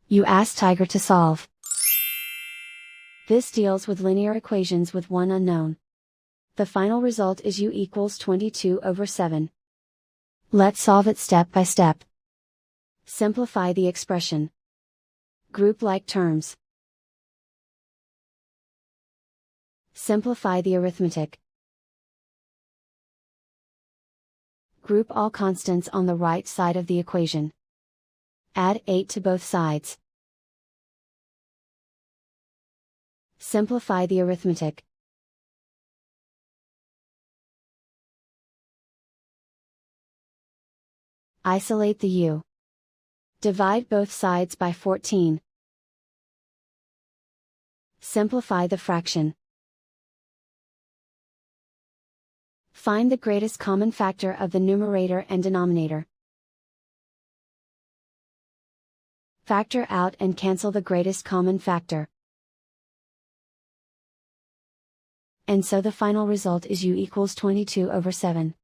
You ask Tiger to solve. This deals with linear equations with one unknown. The final result is u equals 22/7. Let's solve it step by step. Simplify the expression. Group like terms. Simplify the arithmetic. Group all constants on the right side of the equation. Add 8 to both sides. Simplify the arithmetic. Isolate the u. Divide both sides by 14. Simplify the fraction. Find the greatest common factor of the numerator and denominator. Factor out and cancel the greatest common factor. And so the final result is u equals 22/7.